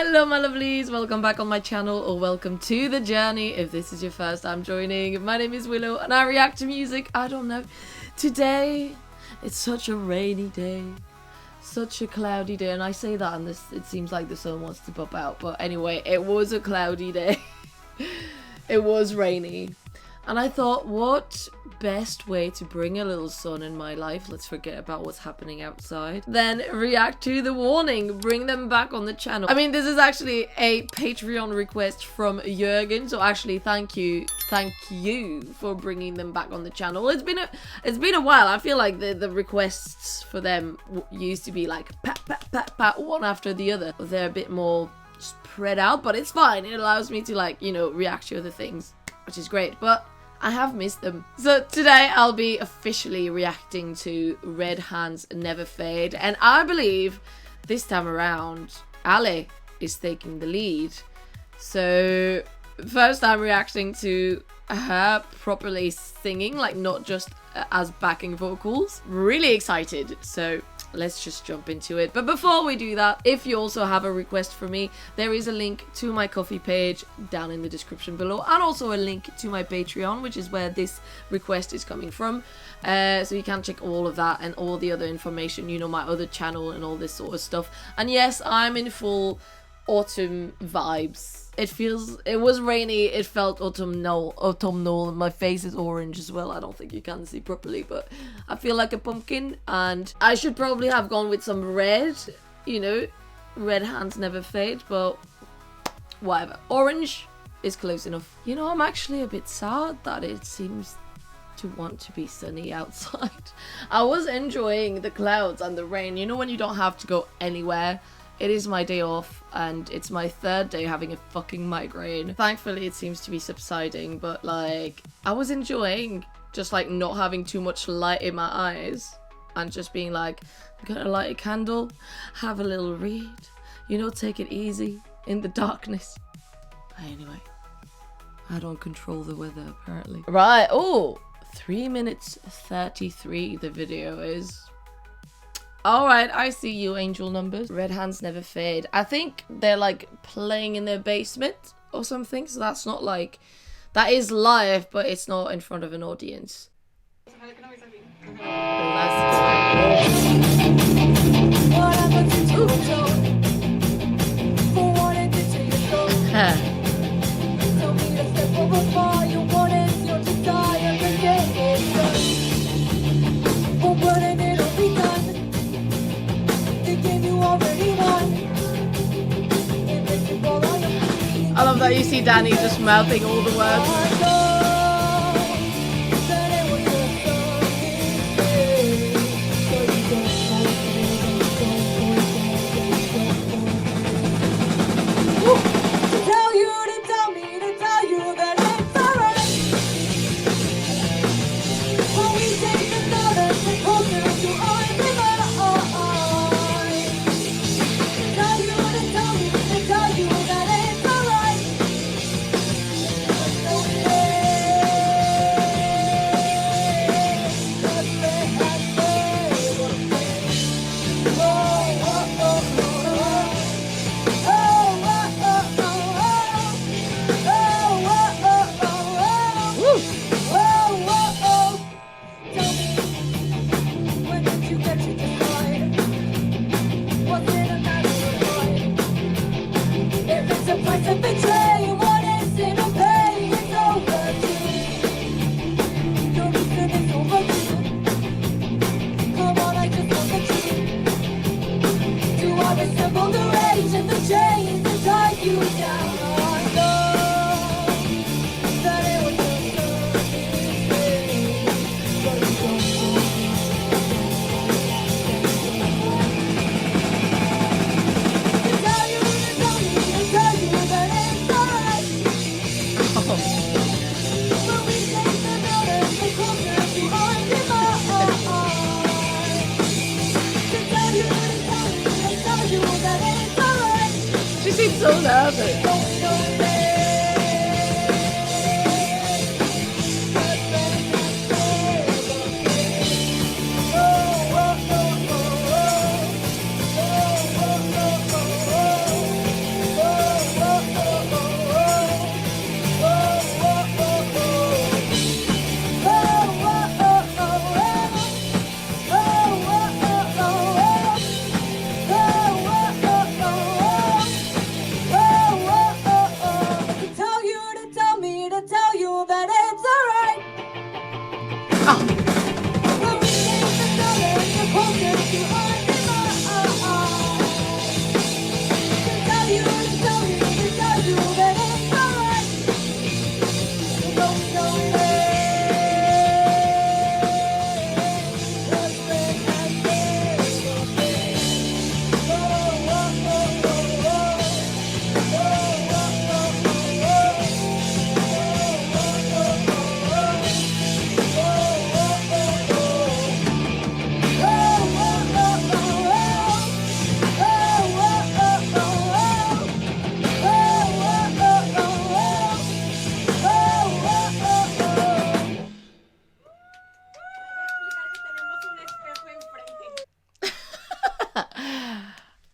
Hello my lovelies, welcome back on my channel, or welcome to the journey if this is your first time joining. My name is Willow and I react to music. I don't know. Today, it's such a rainy day. Such a cloudy day, and I say that and it seems like the sun wants to pop out, but anyway, it was a cloudy day. It was rainy. And I thought, what best way to bring a little sun in my life, let's forget about what's happening outside, then react to The Warning, bring them back on the channel. I mean, this is actually a Patreon request from Jürgen, so actually thank you for bringing them back on the channel. It's been a while. I feel like the requests for them used to be like pat, pat, pat, pat, one after the other. They're a bit more spread out, but it's fine. It allows me to, like, you know, react to other things, which is great. But I have missed them. So today I'll be officially reacting to Red Hands Never Fade, and I believe this time around Ali is taking the lead. So first I'm reacting to her properly singing, like not just as backing vocals. Really excited, so let's just jump into it. But before we do that, if you also have a request for me, there is a link to my Ko-fi page down in the description below, and also a link to my Patreon, which is where this request is coming from. So you can check all of that and all the other information, you know, my other channel and all this sort of stuff. And yes, I'm in full autumn vibes. It was rainy, it felt autumnal, and my face is orange as well. I don't think you can see properly, but I feel like a pumpkin, and I should probably have gone with some red, you know, Red Hands Never Fade, but whatever. Orange is close enough. You know, I'm actually a bit sad that it seems to want to be sunny outside. I was enjoying the clouds and the rain, you know, when you don't have to go anywhere. It is my day off, and it's my third day having a fucking migraine. Thankfully, it seems to be subsiding, but like, I was enjoying just like not having too much light in my eyes and just being like, I'm gonna light a candle, have a little read, you know, take it easy in the darkness. Anyway, I don't control the weather apparently. Right, oh, 3 minutes 33 the video is. Alright, I see you, angel numbers. Red Hands Never Fade. I think they're like playing in their basement or something, so that's not like, that is live, but it's not in front of an audience. I love that you see Danny just mouthing all the words. She seems so nervous.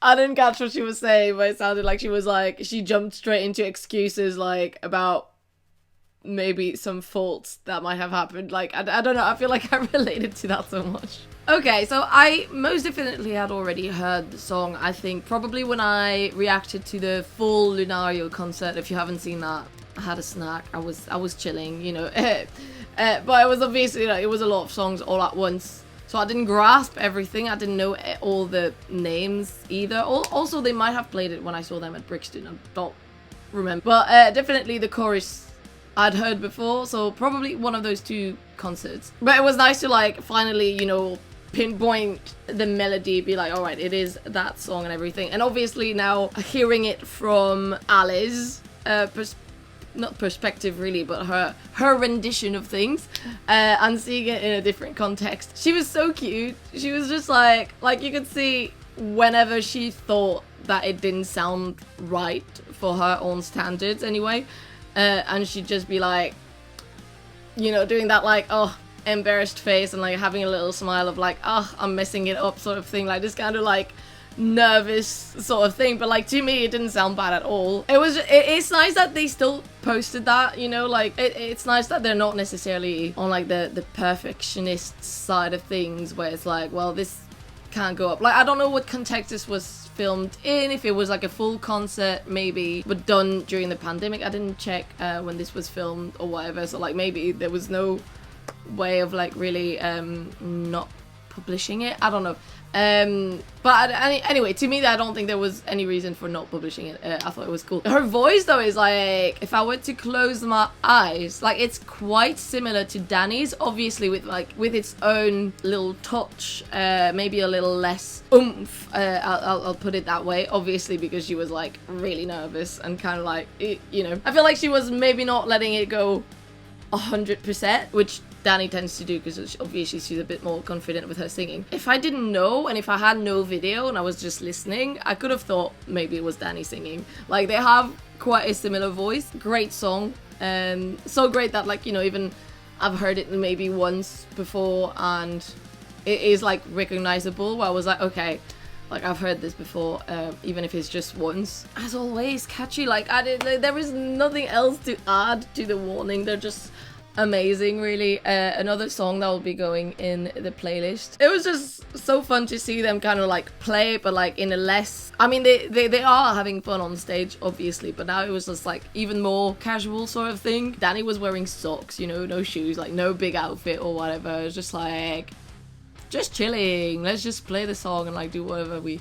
I didn't catch what she was saying, but it sounded like she was like, she jumped straight into excuses, like, about maybe some faults that might have happened. Like, I don't know, I feel like I related to that so much. Okay, so I most definitely had already heard the song, I think, probably when I reacted to the full Lunario concert. If you haven't seen that, I had a snack, I was chilling, you know. But it was obviously, like, it was a lot of songs all at once. So I didn't grasp everything. I didn't know all the names either. Also, they might have played it when I saw them at Brixton. I don't remember. But definitely the chorus I'd heard before. So probably one of those two concerts. But it was nice to, like, finally, you know, pinpoint the melody. Be like, all right, it is that song and everything. And obviously now hearing it from Ali's not perspective really, but her rendition of things, and seeing it in a different context. She was so cute. She was just like you could see whenever she thought that it didn't sound right for her own standards anyway, and she'd just be like, you know, doing that like, oh, embarrassed face and like having a little smile of like, oh, I'm messing it up sort of thing, like this kind of like nervous sort of thing. But like to me it didn't sound bad at all. It's nice that they still posted that, you know, like it's nice that they're not necessarily on like the perfectionist side of things where it's like, well, this can't go up. Like I don't know what context this was filmed in, if it was like a full concert maybe, but done during the pandemic. I didn't check when this was filmed or whatever, so like maybe there was no way of like really not publishing it. I don't know. But anyway, to me, I don't think there was any reason for not publishing it. I thought it was cool. Her voice though is like, if I were to close my eyes, like it's quite similar to Danny's, obviously with its own little touch, maybe a little less oomph. I'll put it that way, obviously, because she was like really nervous and kind of like, you know, I feel like she was maybe not letting it go 100%, which Danny tends to do because obviously she's a bit more confident with her singing. If I didn't know and if I had no video and I was just listening, I could have thought maybe it was Danny singing. Like they have quite a similar voice. Great song, and so great that like, you know, even I've heard it maybe once before and it is like recognizable, where I was like, okay, like I've heard this before, even if it's just once. As always, catchy. Like there is nothing else to add to the warning. They're just amazing, really. Another song that will be going in the playlist. It was just so fun to see them kind of like play, but like in a less, I mean they are having fun on stage obviously, but now it was just like even more casual sort of thing. Danny was wearing socks, you know, no shoes, like no big outfit or whatever. It was just like, just chilling, let's just play the song and like do whatever we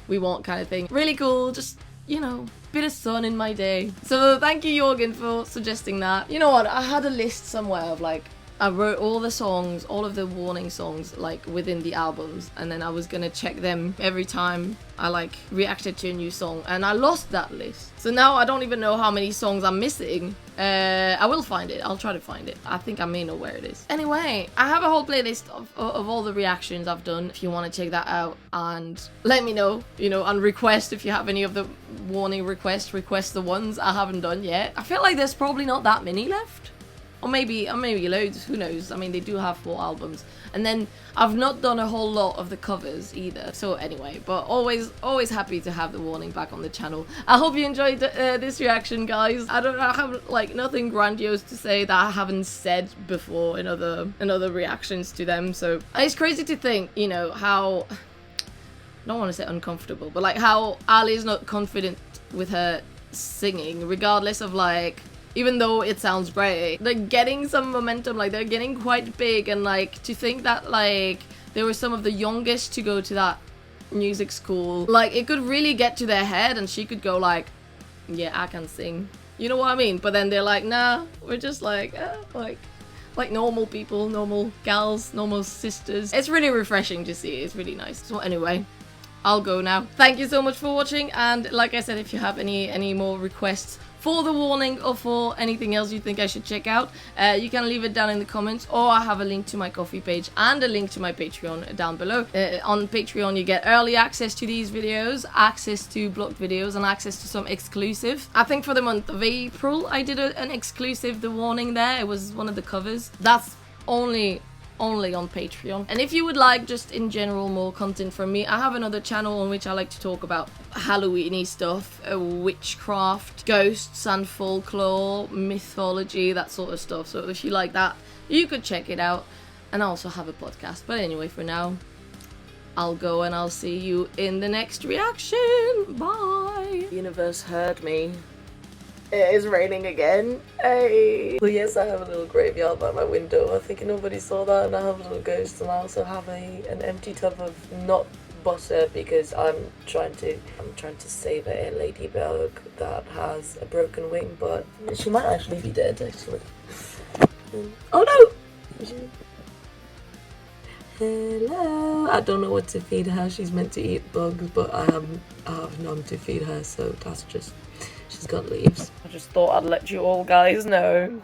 want kind of thing. Really cool, just, you know, bit of sun in my day. So thank you, Jorgen, for suggesting that. You know what, I had a list somewhere of like, I wrote all the songs, all of the warning songs like within the albums, and then I was gonna check them every time I like reacted to a new song, and I lost that list. So now I don't even know how many songs I'm missing. I will find it. I'll try to find it. I think I may know where it is. Anyway, I have a whole playlist of all the reactions I've done if you want to check that out, and let me know, you know, and request if you have any of the warning request the ones I haven't done yet. I feel like there's probably not that many left. Or maybe loads, who knows. I mean, they do have 4 albums. And then I've not done a whole lot of the covers either. So anyway, but always happy to have the warning back on the channel. I hope you enjoyed this reaction, guys. I have like nothing grandiose to say that I haven't said before in other reactions to them. So it's crazy to think, you know, how, I don't want to say uncomfortable, but like how Ali is not confident with her singing, regardless of like, even though it sounds great, they're getting some momentum, like they're getting quite big, and like to think that like they were some of the youngest to go to that music school, like it could really get to their head and she could go like, yeah, I can sing, you know what I mean? But then they're like, nah, we're just like like normal people, normal gals, normal sisters. It's really refreshing to see. It's really nice. So anyway, I'll go now. Thank you so much for watching, and like I said, if you have any more requests for the warning or for anything else you think I should check out, you can leave it down in the comments, or I have a link to my Ko-fi page and a link to my Patreon down below. On Patreon you get early access to these videos, access to blocked videos, and access to some exclusive. I think for the month of April I did an exclusive, the warning there. It was one of the covers. That's only only on Patreon. And if you would like just in general more content from me, I have another channel on which I like to talk about Halloweeny stuff, witchcraft, ghosts and folklore, mythology, that sort of stuff. So if you like that, you could check it out. And I also have a podcast. But anyway, for now, I'll go and I'll see you in the next reaction. Bye. The universe heard me. It is raining again. Hey. Well, yes, I have a little graveyard by my window. I think nobody saw that. And I have a little ghost. And I also have an empty tub of not butter because I'm trying to save a ladybug that has a broken wing, but she might actually be dead. Actually. Oh no! Hello. I don't know what to feed her. She's meant to eat bugs, but I have none to feed her, so that's just. She's got leaves. I just thought I'd let you all guys know.